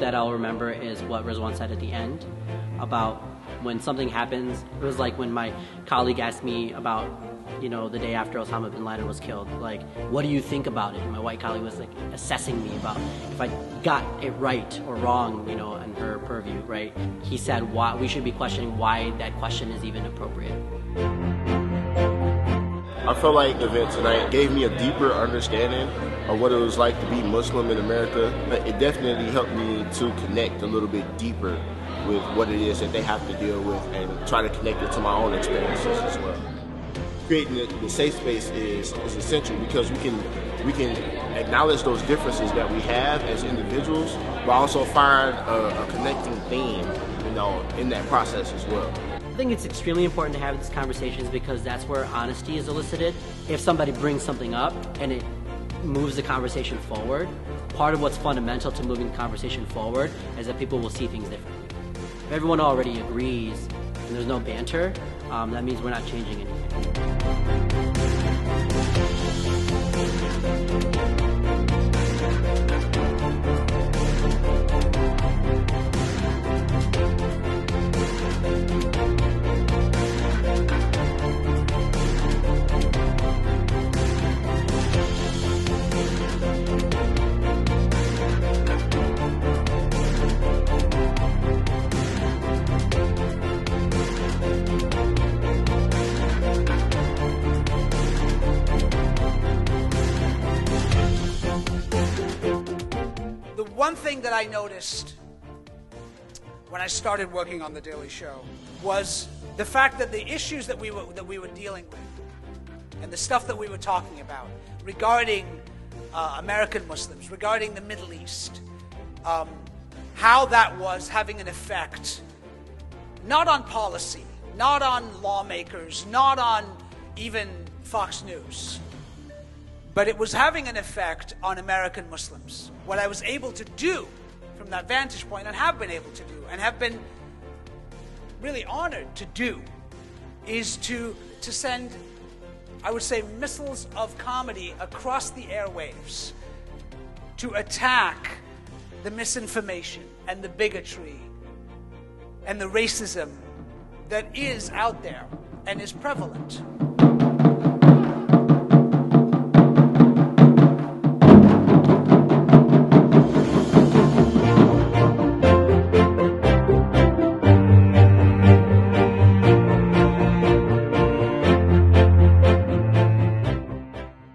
that I'll remember is what Rizwan said at the end about when something happens. It was like when my colleague asked me about, you know, the day after Osama bin Laden was killed, like, what do you think about it? And my white colleague was like assessing me about if I got it right or wrong, you know, in her purview, right? He said why we should be questioning why that question is even appropriate. I felt like the event tonight gave me a deeper understanding of what it was like to be Muslim in America. It definitely helped me to connect a little bit deeper with what it is that they have to deal with and try to connect it to my own experiences as well. Creating the safe space is essential because we can acknowledge those differences that we have as individuals, but also find a connecting theme, you know, in that process as well. I think it's extremely important to have these conversations because that's where honesty is elicited. If somebody brings something up and it moves the conversation forward, part of what's fundamental to moving the conversation forward is that people will see things differently. If everyone already agrees and there's no banter, that means we're not changing anything. One thing that I noticed when I started working on The Daily Show was the fact that the issues that we were dealing with and the stuff that we were talking about regarding American Muslims, regarding the Middle East, how that was having an effect not on policy, not on lawmakers, not on even Fox News, but it was having an effect on American Muslims. What I was able to do from that vantage point, and have been able to do, and have been really honored to do, is to send, I would say, missiles of comedy across the airwaves to attack the misinformation and the bigotry and the racism that is out there and is prevalent.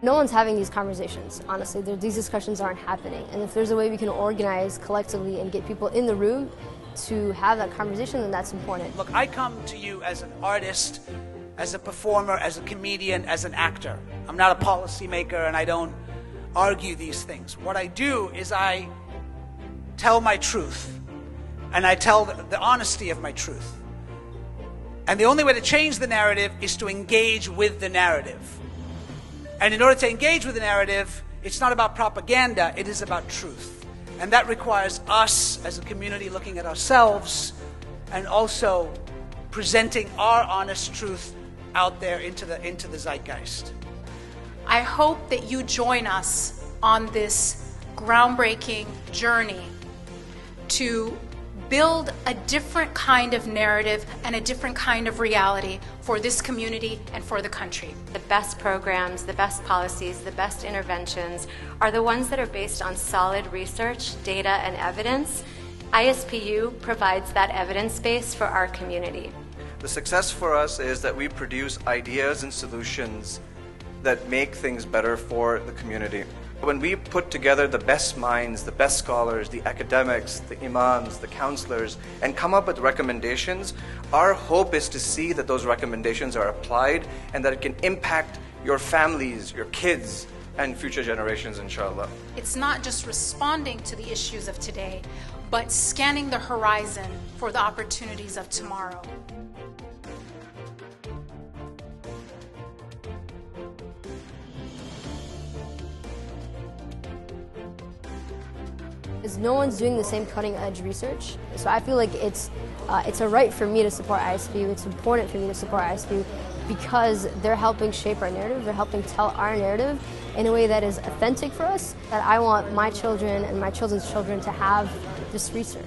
No one's having these conversations, honestly. These discussions aren't happening. And if there's a way we can organize collectively and get people in the room to have that conversation, then that's important. Look, I come to you as an artist, as a performer, as a comedian, as an actor. I'm not a policymaker and I don't argue these things. What I do is I tell my truth, and I tell the honesty of my truth. And the only way to change the narrative is to engage with the narrative. And in order to engage with the narrative, it's not about propaganda, it is about truth. And that requires us as a community looking at ourselves and also presenting our honest truth out there into the zeitgeist. I hope that you join us on this groundbreaking journey to build a different kind of narrative and a different kind of reality for this community and for the country. The best programs, the best policies, the best interventions are the ones that are based on solid research, data, and evidence. ISPU provides that evidence base for our community. The success for us is that we produce ideas and solutions that make things better for the community. When we put together the best minds, the best scholars, the academics, the imams, the counselors, and come up with recommendations, our hope is to see that those recommendations are applied and that it can impact your families, your kids, and future generations, inshallah. It's not just responding to the issues of today, but scanning the horizon for the opportunities of tomorrow. No one's doing the same cutting-edge research, so I feel like it's a right for me to support ISPU. It's important for me to support ISPU, because they're helping shape our narrative, they're helping tell our narrative in a way that is authentic for us, that I want my children and my children's children to have this research.